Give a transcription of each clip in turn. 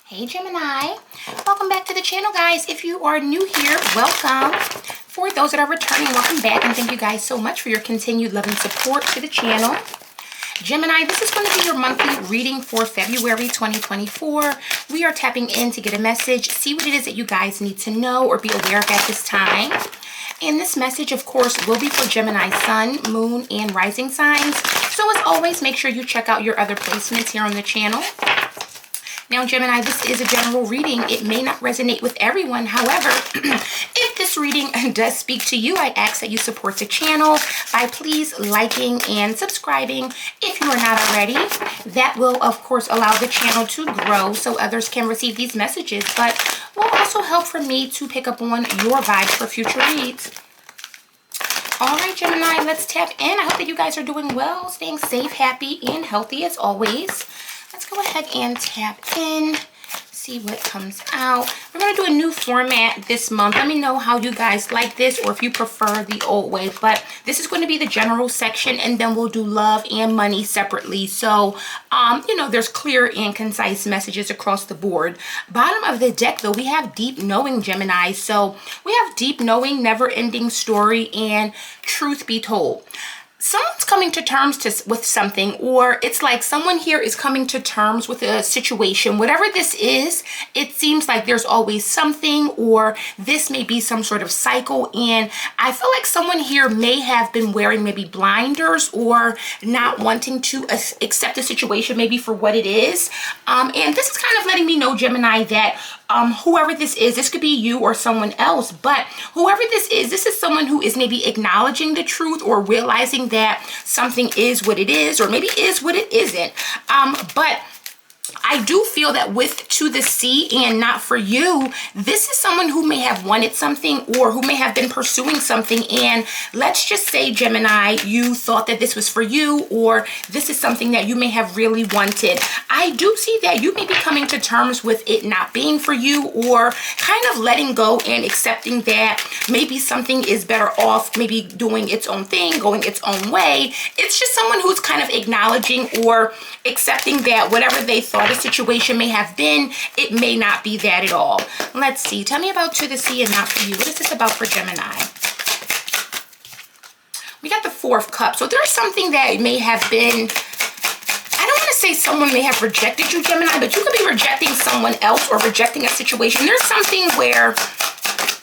Hey Gemini, welcome back to the channel, guys. If you are new here, welcome. For those that are returning, welcome back, and thank you guys so much for your continued love and support to the channel. Gemini, this is going to be your monthly reading for February 2024. We are tapping in to get a message, see what it is that you guys need to know or be aware of at this time. And this message, of course, will be for Gemini Sun, Moon, and Rising signs. So as always, make sure you check out your other placements here on the channel. Now, Gemini, this is a general reading. It may not resonate with everyone. However, if this reading does speak to you, I ask that you support the channel by please liking and subscribing if you are not already. That will, of course, allow the channel to grow so others can receive these messages, but will also help for me to pick up on your vibes for future reads. All right, Gemini, let's tap in. I hope that you guys are doing well, staying safe, happy, and healthy as always. Let's go ahead and tap in, see what comes out. We're going to do a new format this month. Let me know how you guys like this or if you prefer the old way. But this is going to be the general section, and then we'll do love and money separately. So, you know, there's clear and concise messages across the board. Bottom of the deck, though, we have deep knowing, Gemini. So we have deep knowing, never-ending story, and truth be told. Someone's coming to terms with something, or it's like someone here is coming to terms with a situation. Whatever this is, it seems like there's always something, or this may be some sort of cycle. And I feel like someone here may have been wearing maybe blinders or not wanting to accept the situation maybe for what it is. And this is kind of letting me know, Gemini, that whoever this could be you or someone else, but whoever this is someone who is maybe acknowledging the truth or realizing that something is what it is, or maybe is what it isn't. But I do feel that with to the sea and not for you, this is someone who may have wanted something or who may have been pursuing something. And let's just say, Gemini, you thought that this was for you, or this is something that you may have really wanted. I do see that you may be coming to terms with it not being for you, or kind of letting go and accepting that maybe something is better off, maybe doing its own thing, going its own way. It's just someone who's kind of acknowledging or accepting that whatever they thought a situation may have been, it may not be that at all. Let's see. Tell me about to the sea and not for you. What is this about for Gemini? We got the Four of Cups. So there's something that may have been, I don't want to say someone may have rejected you, Gemini, but you could be rejecting someone else or rejecting a situation. There's something where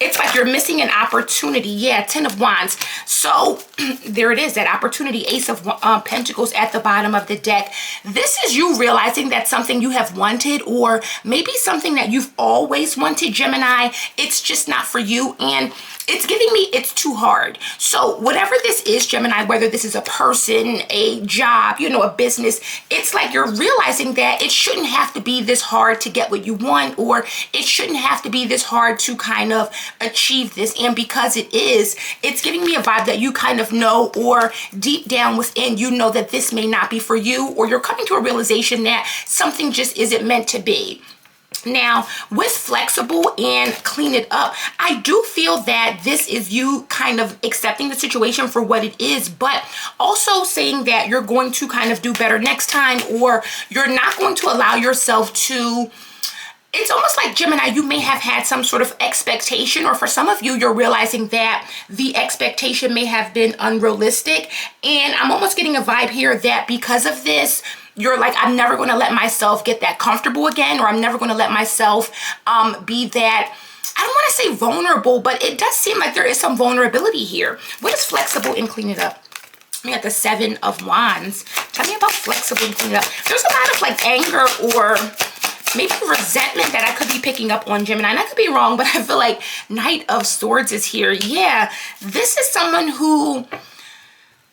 it's like you're missing an opportunity. Yeah, Ten of Wands. So there it is, that opportunity, Ace of Pentacles at the bottom of the deck. This is you realizing that something you have wanted, or maybe something that you've always wanted, Gemini. It's just not for you, and it's giving me it's too hard. So whatever this is, Gemini, whether this is a person, a job, you know, a business, it's like you're realizing that it shouldn't have to be this hard to get what you want, or it shouldn't have to be this hard to kind of achieve this. And because it is, it's giving me a vibe that you kind of know, or deep down within, you know that this may not be for you, or you're coming to a realization that something just isn't meant to be. Now, with flexible and clean it up, I do feel that this is you kind of accepting the situation for what it is, but also saying that you're going to kind of do better next time, or you're not going to allow yourself to. It's almost like, Gemini, you may have had some sort of expectation, or for some of you, you're realizing that the expectation may have been unrealistic. And I'm almost getting a vibe here that because of this, you're like, I'm never going to let myself get that comfortable again, or I'm never going to let myself be that, I don't want to say vulnerable, but it does seem like there is some vulnerability here. What is flexible and clean it up? We got the Seven of Wands. Tell me about flexible and clean it up. There's a lot of like anger or maybe resentment that I could be picking up on, Gemini. And I could be wrong, but I feel like Knight of Swords is here. Yeah, this is someone who,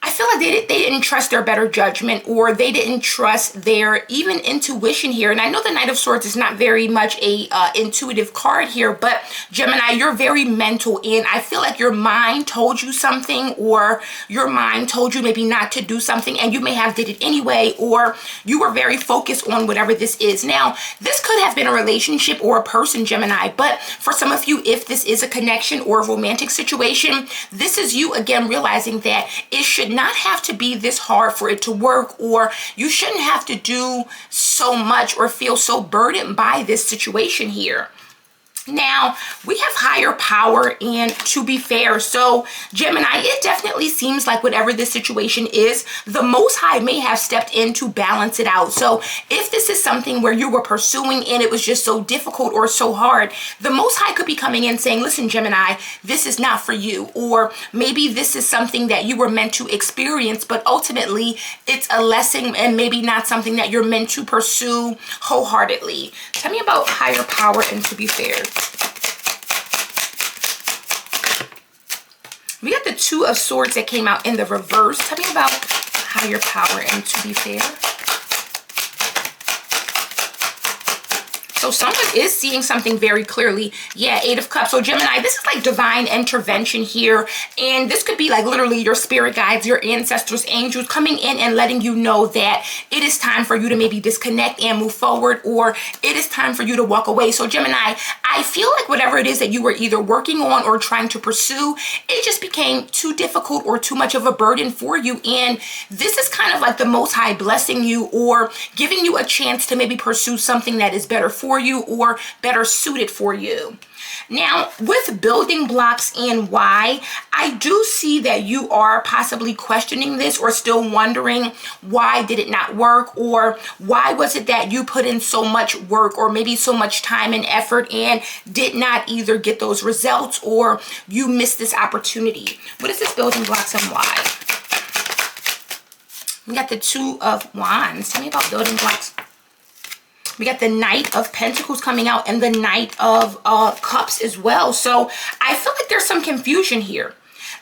I feel like they didn't trust their better judgment, or they didn't trust their even intuition here. And I know the Knight of Swords is not very much a intuitive card here, but Gemini, you're very mental, and I feel like your mind told you something, or your mind told you maybe not to do something, and you may have did it anyway, or you were very focused on whatever this is. Now, this could have been a relationship or a person, Gemini, but for some of you, if this is a connection or a romantic situation, this is you again realizing that it should not have to be this hard for it to work, or you shouldn't have to do so much or feel so burdened by this situation here. Now, we have higher power, and to be fair, so Gemini, it definitely seems like whatever this situation is, the Most High may have stepped in to balance it out. So if this is something where you were pursuing and it was just so difficult or so hard, the Most High could be coming in saying, listen, Gemini, this is not for you. Or maybe this is something that you were meant to experience, but ultimately it's a lesson and maybe not something that you're meant to pursue wholeheartedly. Tell me about higher power and to be fair. We got the Two of Swords that came out in the reverse. Tell me about higher power and to be fair. So someone is seeing something very clearly. Yeah, Eight of Cups. So Gemini, this is like divine intervention here. And this could be like literally your spirit guides, your ancestors, angels coming in and letting you know that it is time for you to maybe disconnect and move forward, or it is time for you to walk away. So Gemini, I feel like whatever it is that you were either working on or trying to pursue, it just became too difficult or too much of a burden for you. And this is kind of like the Most High blessing you or giving you a chance to maybe pursue something that is better for you or better suited for you. Now, with building blocks and why, I do see that you are possibly questioning this or still wondering, why did it not work? Or why was it that you put in so much work or maybe so much time and effort and did not either get those results, or you missed this opportunity? What is this building blocks and why? We got the Two of Wands. Tell me about building blocks. We got the Knight of Pentacles coming out and the Knight of Cups as well. So I feel like there's some confusion here.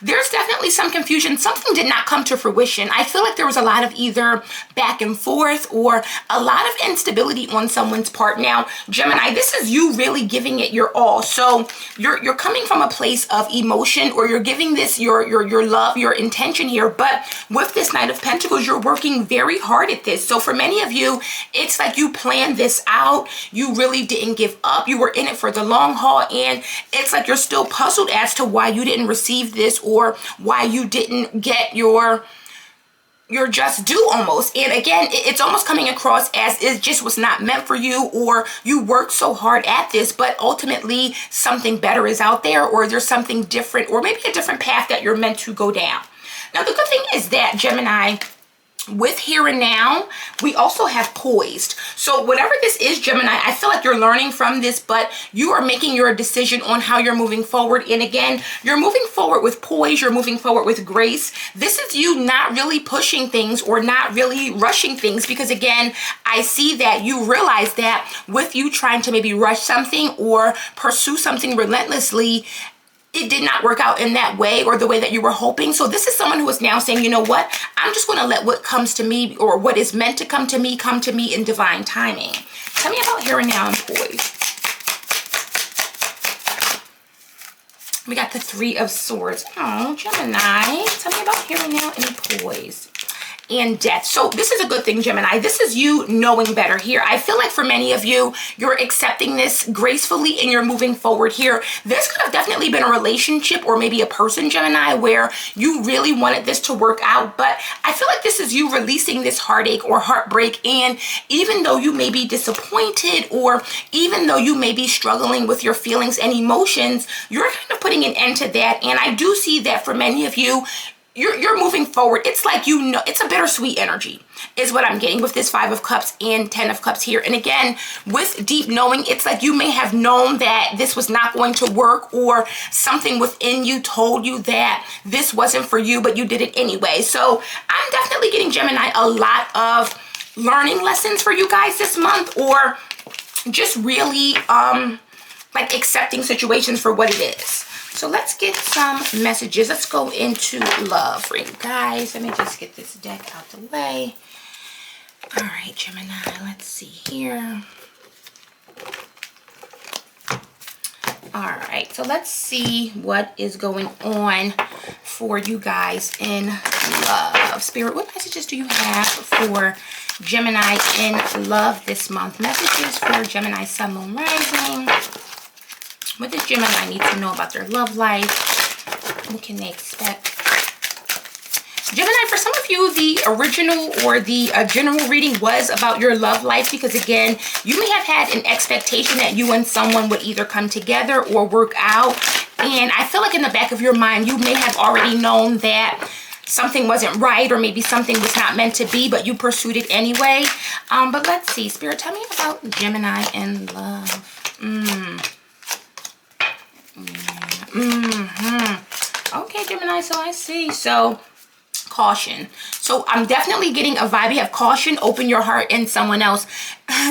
There's definitely some confusion. Something did not come to fruition. I feel like there was a lot of either back and forth or a lot of instability on someone's part. Now, Gemini, this is you really giving it your all. So you're coming from a place of emotion, or you're giving this your love, your intention here. But with this Knight of Pentacles, you're working very hard at this. So for many of you, it's like you planned this out. You really didn't give up. You were in it for the long haul. And it's like you're still puzzled as to why you didn't receive this, or why you didn't get your just due almost. And again, it's almost coming across as it just was not meant for you, or you worked so hard at this, but ultimately something better is out there, or there's something different, or maybe a different path that you're meant to go down. Now, the good thing is that, Gemini, with here and now, we also have poised. So whatever this is, Gemini, I feel like you're learning from this, but you are making your decision on how you're moving forward. And again, you're moving forward with poise. You're moving forward with grace. This is you not really pushing things or not really rushing things, because again, I see that you realize that with you trying to maybe rush something or pursue something relentlessly, it did not work out in that way or the way that you were hoping. So this is someone who is now saying, you know what, I'm just going to let what comes to me, or what is meant to come to me in divine timing. Tell me about here and now and poise. We got the Three of Swords. Oh, Gemini, tell me about here and now and poise. And death. So this is a good thing, Gemini. This is you knowing better here. I feel like for many of you, you're accepting this gracefully and you're moving forward here. This could have definitely been a relationship or maybe a person, Gemini, where you really wanted this to work out. But I feel like this is you releasing this heartache or heartbreak. And even though you may be disappointed, or even though you may be struggling with your feelings and emotions, you're kind of putting an end to that. And I do see that for many of you, you're moving forward. It's like, you know, it's a bittersweet energy is what I'm getting with this Five of Cups and Ten of Cups here. And again, with deep knowing, it's like you may have known that this was not going to work, or something within you told you that this wasn't for you, but you did it anyway. So I'm definitely getting, Gemini, a lot of learning lessons for you guys this month, or just really like accepting situations for what it is. So let's get some messages. Let's go into love for you guys. Let me just get this deck out the way. All right, Gemini, let's see here. All right, so let's see what is going on for you guys in love. Spirit, what messages do you have for Gemini in love this month? Messages for Gemini, Sun, Moon, Rising. What does Gemini need to know about their love life? What can they expect? Gemini, for some of you, the original or the general reading was about your love life because, again, you may have had an expectation that you and someone would either come together or work out. And I feel like in the back of your mind, you may have already known that something wasn't right or maybe something was not meant to be, but you pursued it anyway. But let's see. Spirit, tell me about Gemini and love. Okay, Gemini, so I see. So caution. So I'm definitely getting a vibe. You have caution, open your heart in someone else.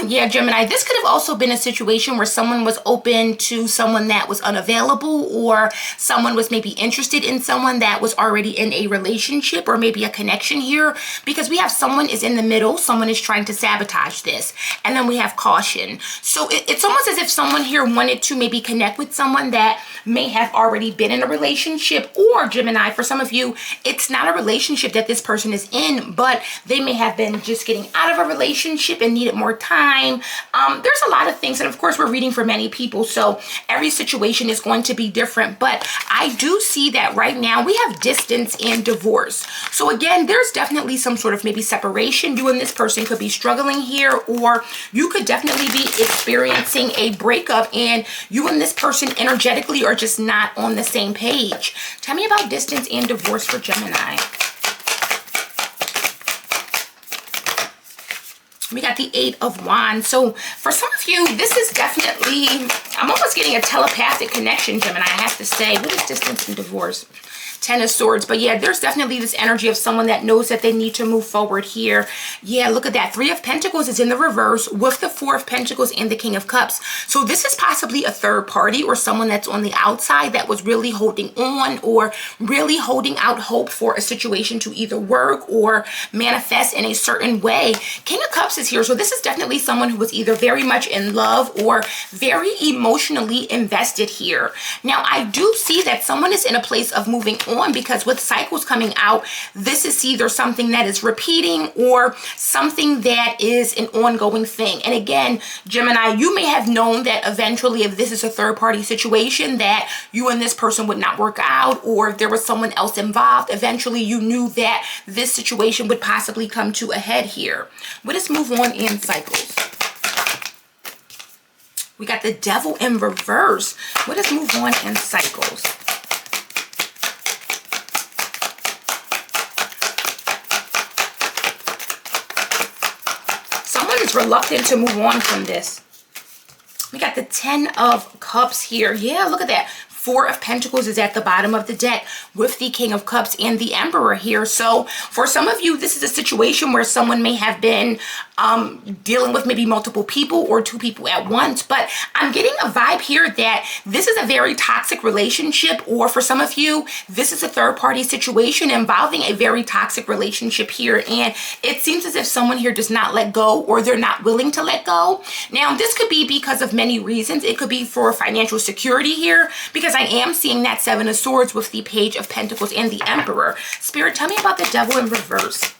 Yeah, Gemini, this could have also been a situation where someone was open to someone that was unavailable, or someone was maybe interested in someone that was already in a relationship or maybe a connection here, because we have someone is in the middle, someone is trying to sabotage this, and then we have caution. So it's almost as if someone here wanted to maybe connect with someone that may have already been in a relationship, or Gemini, for some of you, it's not a relationship that this person is in, but they may have been just getting out of a relationship and needed more time. There's a lot of things, and of course we're reading for many people, so every situation is going to be different, but I do see that right now we have distance and divorce. So again, there's definitely some sort of maybe separation. You and this person could be struggling here, or you could definitely be experiencing a breakup and you and this person energetically are just not on the same page. Tell me about distance and divorce for Gemini. We got the 8 of Wands. So for some of you, this is definitely, I'm almost getting a telepathic connection, Gemini, I have to say. What is distance and divorce? 10 of Swords. But yeah, there's definitely this energy of someone that knows that they need to move forward here. Yeah, look at that. 3 of Pentacles is in the reverse with the 4 of Pentacles and the King of Cups. So this is possibly a third party or someone that's on the outside that was really holding on or really holding out hope for a situation to either work or manifest in a certain way. King of Cups is here. So this is definitely someone who was either very much in love or very emotionally invested here. Now, I do see that someone is in a place of moving on, because with cycles coming out, this is either something that is repeating or something that is an ongoing thing. And again, Gemini, you may have known that eventually, if this is a third party situation, that you and this person would not work out, or if there was someone else involved, eventually you knew that this situation would possibly come to a head here. What is move on in cycles? We got the Devil in reverse. What is move on in cycles? Is reluctant to move on from this. We got the 10 of Cups here. Yeah, look at that. 4 of Pentacles is at the bottom of the deck with the King of Cups and the Emperor here. So for some of you, this is a situation where someone may have been dealing with maybe multiple people or 2 people at once. But I'm getting a vibe here that this is a very toxic relationship, or for some of you, this is a third party situation involving a very toxic relationship here. And it seems as if someone here does not let go, or they're not willing to let go. Now, this could be because of many reasons. It could be for financial security here, because I am seeing that 7 of Swords with the Page of Pentacles and the Emperor. Spirit, tell me about the Devil in reverse.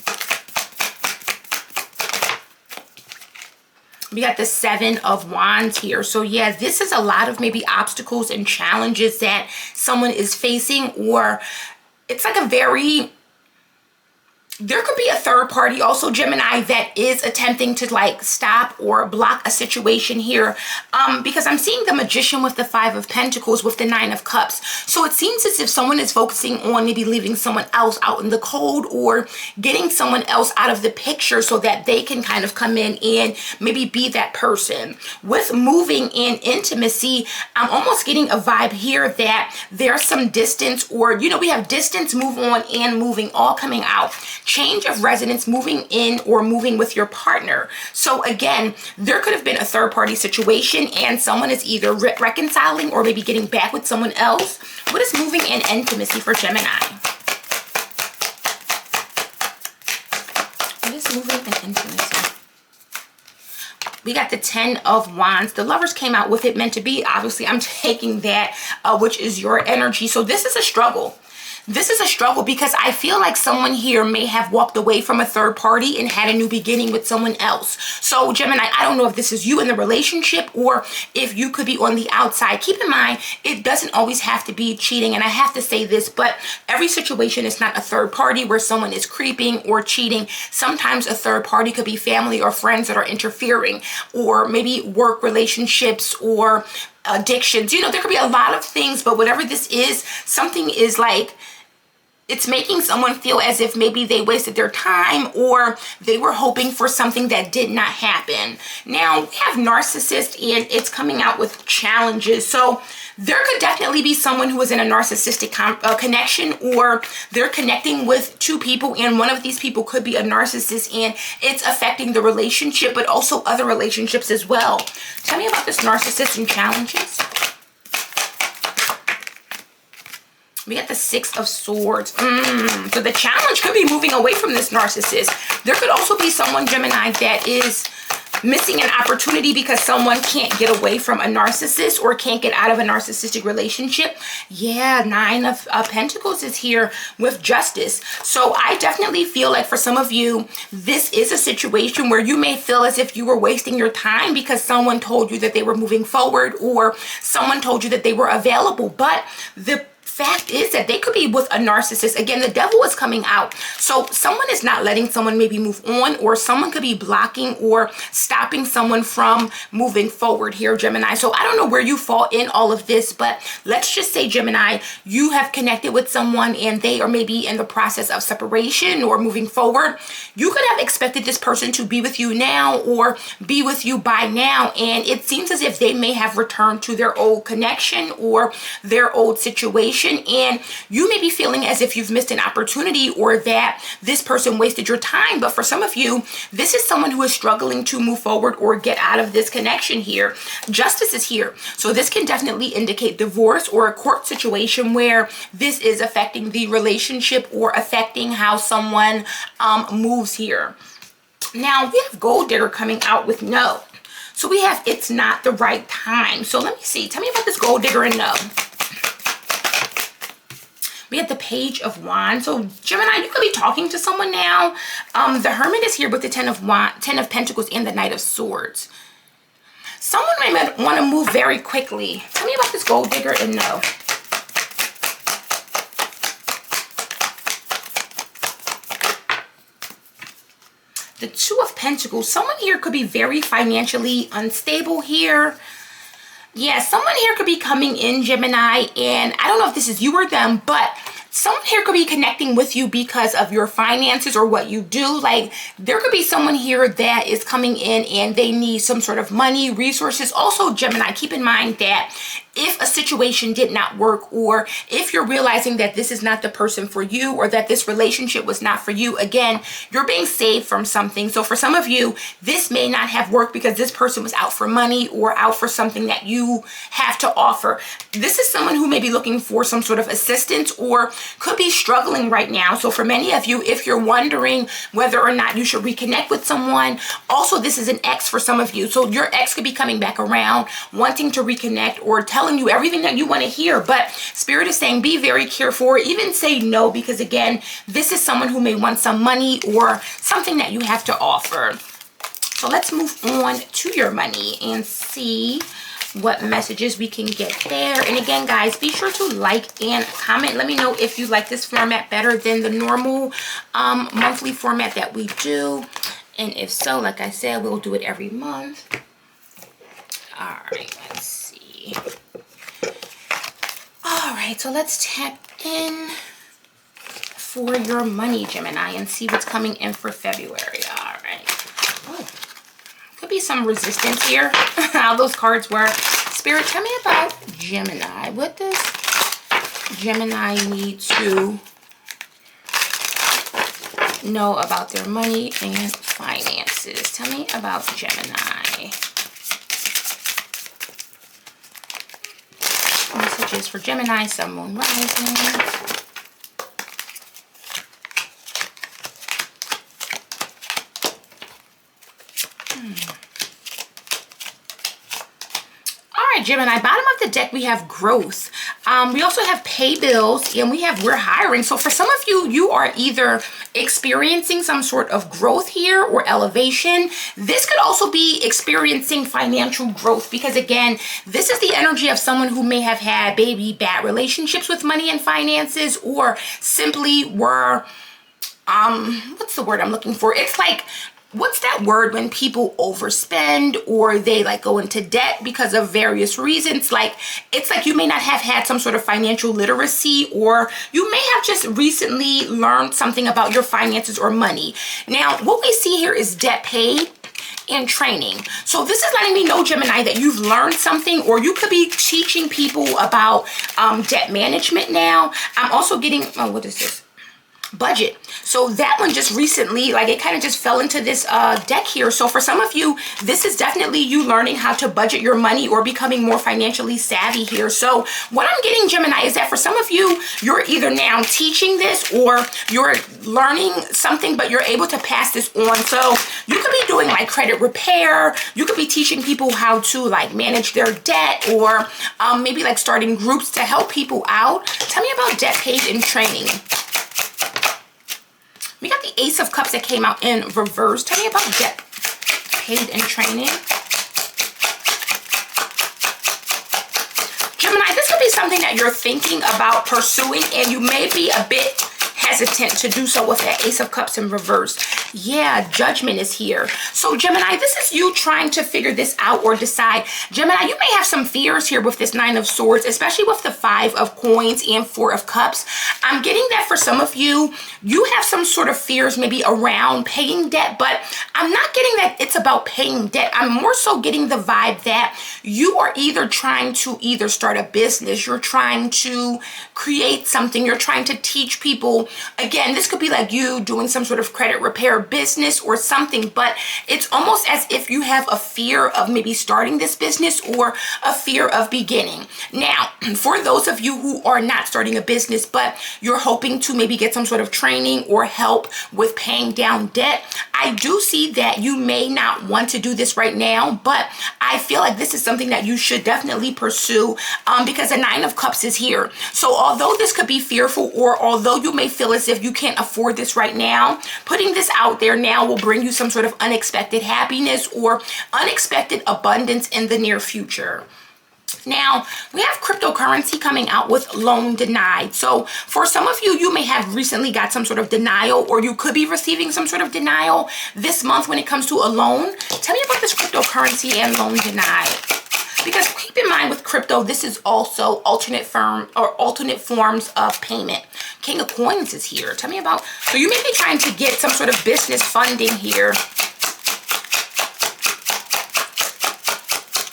We got the 7 of Wands here. So yeah, this is a lot of maybe obstacles and challenges that someone is facing, or it's like a very... There could be a third party also, Gemini, that is attempting to like stop or block a situation here, because I'm seeing the Magician with the 5 of Pentacles with the 9 of Cups. So it seems as if someone is focusing on maybe leaving someone else out in the cold, or getting someone else out of the picture so that they can kind of come in and maybe be that person. With moving in intimacy, I'm almost getting a vibe here that there's some distance, or, you know, we have distance, move on, and moving all coming out. Change of residence, moving in, or moving with your partner. So again, there could have been a third party situation and someone is either reconciling or maybe getting back with someone else. What is moving in intimacy for Gemini? What is moving in intimacy? We got the 10 of Wands. The Lovers came out with it, meant to be. Obviously, I'm taking that, which is your energy. So this is a struggle. this is a struggle because I feel like someone here may have walked away from a third party and had a new beginning with someone else. So Gemini, I don't know if this is you in the relationship or if you could be on the outside. Keep in mind, it doesn't always have to be cheating. And I have to say this, but every situation is not a third party where someone is creeping or cheating. Sometimes a third party could be family or friends that are interfering, or maybe work relationships or addictions. You know, there could be a lot of things, but whatever this is, something is like, it's making someone feel as if maybe they wasted their time or they were hoping for something that did not happen. Now, we have narcissist and it's coming out with challenges. So there could definitely be someone who is in a narcissistic connection, or they're connecting with two people and one of these people could be a narcissist and it's affecting the relationship, but also other relationships as well. Tell me about this narcissist and challenges. We got the 6 of Swords. So the challenge could be moving away from this narcissist. There could also be someone, Gemini, that is missing an opportunity because someone can't get away from a narcissist or can't get out of a narcissistic relationship. Yeah, 9 of Pentacles is here with Justice. So I definitely feel like for some of you, this is a situation where you may feel as if you were wasting your time because someone told you that they were moving forward or someone told you that they were available. But the fact is that they could be with a narcissist. Again, the devil is coming out. So someone is not letting someone maybe move on, or someone could be blocking or stopping someone from moving forward here, Gemini. So I don't know where you fall in all of this, but let's just say, Gemini, you have connected with someone and they are maybe in the process of separation or moving forward. You could have expected this person to be with you now or be with you by now, and it seems as if they may have returned to their old connection or their old situation. And you may be feeling as if you've missed an opportunity or that this person wasted your time. But for some of you, this is someone who is struggling to move forward or get out of this connection here. Justice is here. So this can definitely indicate divorce or a court situation where this is affecting the relationship or affecting how someone moves here. Now we have Gold Digger coming out with no. So we have it's not the right time. So let me see. Tell me about this Gold Digger and no. We have the Page of Wands. So Gemini, you could be talking to someone now. The Hermit is here with the 10 of Pentacles and the Knight of Swords. Someone may want to move very quickly. Tell me about this Gold Digger and no. The 2 of Pentacles. Someone here could be very financially unstable here. Yeah, someone here could be coming in, Gemini, and I don't know if this is you or them, but someone here could be connecting with you because of your finances or what you do. Like, there could be someone here that is coming in and they need some sort of money, resources. Also, Gemini, keep in mind that if a situation did not work, or if you're realizing that this is not the person for you or that this relationship was not for you, again, you're being saved from something. So for some of you, this may not have worked because this person was out for money or out for something that you have to offer. This is someone who may be looking for some sort of assistance or could be struggling right now. So for many of you, if you're wondering whether or not you should reconnect with someone, also this is an ex for some of you. So your ex could be coming back around, wanting to reconnect or telling you everything that you want to hear. But Spirit is saying be very careful, or even say no, because again, this is someone who may want some money or something that you have to offer. So let's move on to your money and see what messages we can get there. And again, guys, be sure to like and comment. Let me know if you like this format better than the normal monthly format that we do. And if so, like I said, we'll do it every month. All right, let's see. All right, so let's tap in for your money, Gemini, and see what's coming in for February. All right. Oh, could be some resistance here. How those cards were. Spirit, tell me about Gemini. What does Gemini need to know about their money and finances? Tell me about Gemini. Messages for Gemini, Sun, Moon, Rising. right, Gemini, bottom of the deck, we have growth. We also have pay bills, and we have we're hiring. So for some of you, you are either experiencing some sort of growth here or elevation. This could also be experiencing financial growth because, again, this is the energy of someone who may have had maybe bad relationships with money and finances, or simply were, what's the word I'm looking for? It's like, what's that word when people overspend or they like go into debt because of various reasons? Like, it's like you may not have had some sort of financial literacy, or you may have just recently learned something about your finances or money. Now, what we see here is debt paid and training. So this is letting me know, Gemini, that you've learned something, or you could be teaching people about debt management now. I'm also getting, oh, what is this? Budget. So that one just recently, like, it kind of just fell into this deck here. So for some of you, this is definitely you learning how to budget your money or becoming more financially savvy here. So what I'm getting, Gemini, is that for some of you, you're either now teaching this or you're learning something, but you're able to pass this on. So you could be doing like credit repair. You could be teaching people how to like manage their debt, or maybe like starting groups to help people out. Tell me about debt paid and training. We got the Ace of Cups that came out in reverse. Tell me about debt paid and training. Gemini, this could be something that you're thinking about pursuing, and you may be a bit hesitant to do so with that Ace of Cups in reverse. Yeah, Judgment is here. So Gemini, this is you trying to figure this out or decide. Gemini, you may have some fears here with this Nine of Swords, especially with the Five of Coins and Four of Cups. I'm getting that for some of you, you have some sort of fears maybe around paying debt, but I'm not getting that it's about paying debt. I'm more so getting the vibe that you are either trying to either start a business, you're trying to create something, you're trying to teach people. Again, this could be like you doing some sort of credit repair business or something, but it's almost as if you have a fear of maybe starting this business or a fear of beginning. Now, for those of you who are not starting a business, but you're hoping to maybe get some sort of training or help with paying down debt, I do see that you may not want to do this right now, but I feel like this is something that you should definitely pursue because the Nine of Cups is here. So although this could be fearful, or although you may feel as if you can't afford this right now, putting this out there now will bring you some sort of unexpected happiness or unexpected abundance in the near future. Now, we have cryptocurrency coming out with loan denied. So for some of you, you may have recently got some sort of denial, or you could be receiving some sort of denial this month when it comes to a loan. Tell me about this cryptocurrency and loan denied. Because keep in mind with crypto, this is also alternate forms of payment. King of Coins is here. Tell me about, so you may be trying to get some sort of business funding here.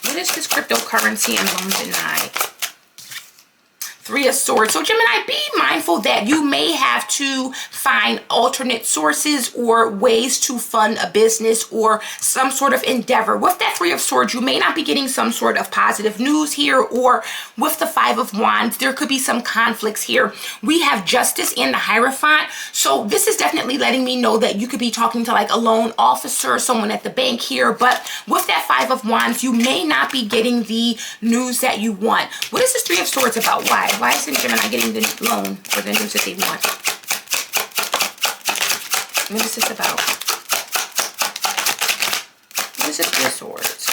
What is this cryptocurrency and loan denied? Three of Swords. So Gemini, be mindful that you may have to find alternate sources or ways to fund a business or some sort of endeavor. With that Three of Swords, you may not be getting some sort of positive news here, or with the Five of Wands, there could be some conflicts here. We have Justice and the Hierophant. So this is definitely letting me know that you could be talking to like a loan officer, someone at the bank here, but with that Five of Wands, you may not be getting the news that you want. What is this Three of Swords about? Why? Why isn't Gemini getting the loan or the news that they want? What is this about? What is this Three of Swords?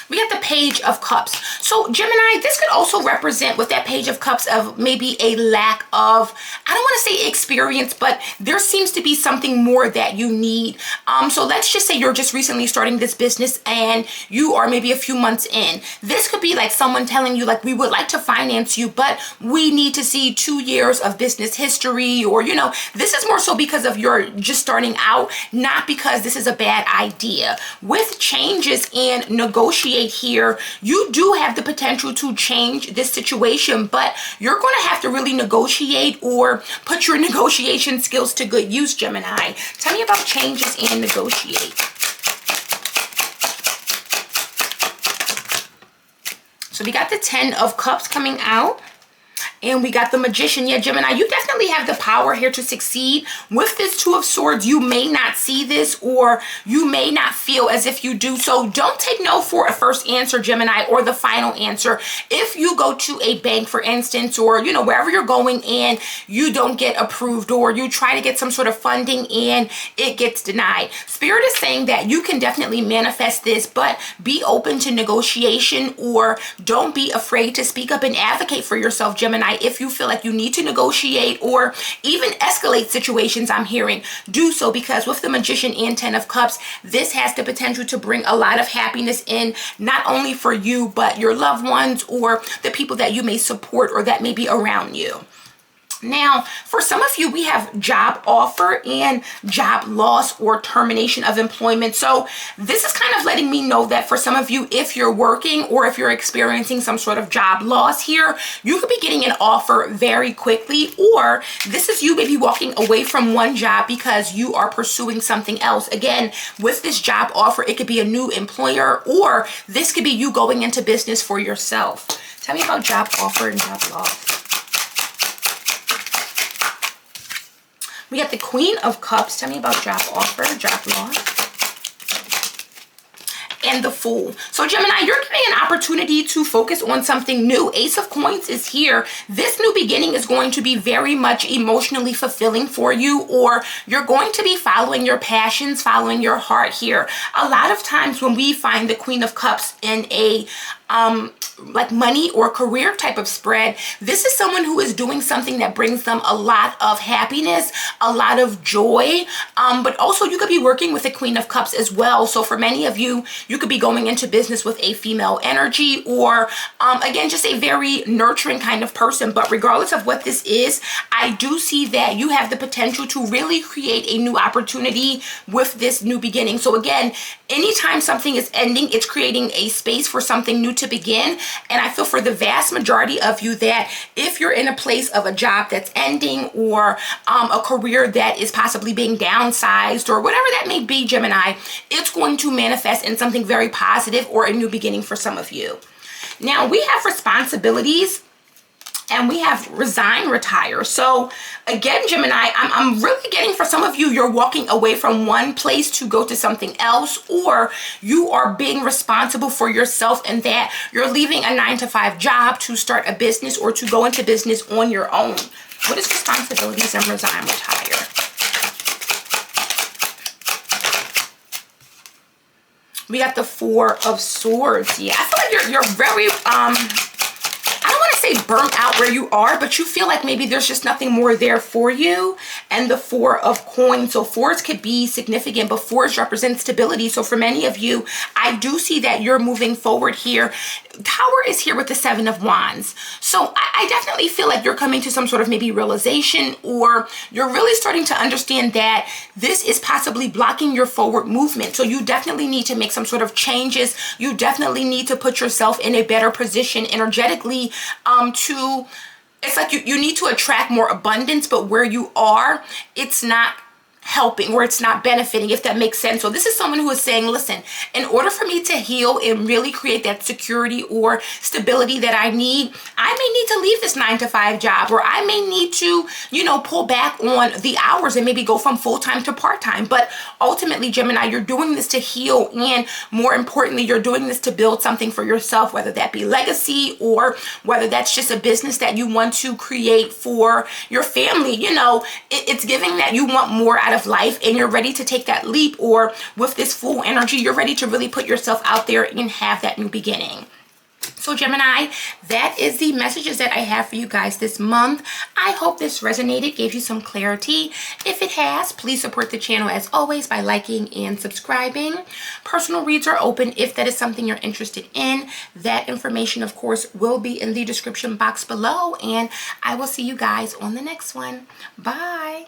We got the Page of Cups. So Gemini, this could also represent with that Page of Cups of maybe a lack of, I don't want to say experience, but there seems to be something more that you need. So let's just say you're just recently starting this business and you are maybe a few months in. This could be like someone telling you like, we would like to finance you, but we need to see 2 years of business history, or, you know, this is more so because of you're just starting out, not because this is a bad idea. With changes and negotiate here, you do have the potential to change this situation, but you're going to have to really negotiate or put your negotiation skills to good use, Gemini. Tell me about changes and negotiate. So we got the Ten of Cups coming out. And we got the Magician. Yeah, Gemini, you definitely have the power here to succeed. With this Two of Swords, you may not see this, or you may not feel as if you do. So don't take no for a first answer, Gemini, or the final answer. If you go to a bank, for instance, or, you know, wherever you're going and you don't get approved, or you try to get some sort of funding and it gets denied, Spirit is saying that you can definitely manifest this, but be open to negotiation, or don't be afraid to speak up and advocate for yourself, Gemini. If you feel like you need to negotiate or even escalate situations, I'm hearing, do so, because with the Magician and 10 of Cups, this has the potential to bring a lot of happiness in, not only for you, but your loved ones or the people that you may support or that may be around you. Now, for some of you, we have job offer and job loss or termination of employment. So this is kind of letting me know that for some of you, if you're working or if you're experiencing some sort of job loss here, you could be getting an offer very quickly, or this is you maybe walking away from one job because you are pursuing something else. Again, with this job offer, it could be a new employer, or this could be you going into business for yourself. Tell me about job offer and job loss. We got the Queen of Cups. Tell me about job offer, job loss. And the Fool. So Gemini, you're getting an opportunity to focus on something new. Ace of Coins is here. This new beginning is going to be very much emotionally fulfilling for you, or you're going to be following your passions, following your heart here. A lot of times when we find the Queen of Cups in a like money or career type of spread, this is someone who is doing something that brings them a lot of happiness, a lot of joy, but also you could be working with the Queen of Cups as well. So for many of you, you could be going into business with a female energy, or again, just a very nurturing kind of person. But regardless of what this is, I do see that you have the potential to really create a new opportunity with this new beginning. So again, anytime something is ending, it's creating a space for something new to begin. And I feel for the vast majority of you that if you're in a place of a job that's ending, or a career that is possibly being downsized, or whatever that may be, Gemini, it's going to manifest in something very positive or a new beginning for some of you. Now we have responsibilities, and we have resign, retire. So again, Gemini, I'm really getting for some of you, you're walking away from one place to go to something else, or you are being responsible for yourself, and that you're leaving a 9-to-5 job to start a business or to go into business on your own. What is responsibilities and resign, retire? We got the Four of Swords. Yeah, I feel like you're very say burnt out where you are, but you feel like maybe there's just nothing more there for you. And the Four of Coins. So fours could be significant, but fours represent stability. So for many of you, I do see that you're moving forward here. Tower is here with the Seven of Wands. So I definitely feel like you're coming to some sort of maybe realization, or you're really starting to understand that this is possibly blocking your forward movement. So you definitely need to make some sort of changes. You definitely need to put yourself in a better position energetically, it's like you need to attract more abundance, but where you are, it's not helping, or it's not benefiting, if that makes sense. So this is someone who is saying, listen, in order for me to heal and really create that security or stability that I need, I may need to leave this 9-to-5 job, or I may need to, you know, pull back on the hours and maybe go from full-time to part-time. But ultimately, Gemini, you're doing this to heal, and more importantly, you're doing this to build something for yourself, whether that be legacy, or whether that's just a business that you want to create for your family. You know, it's giving that you want more out of life, and you're ready to take that leap, or with this Fool energy, you're ready to really put yourself out there and have that new beginning. So Gemini, that is the messages that I have for you guys this month. I hope this resonated, gave you some clarity. If it has, please support the channel as always by liking and subscribing. Personal reads are open if that is something you're interested in. That information, of course, will be in the description box below, and I will see you guys on the next one. Bye.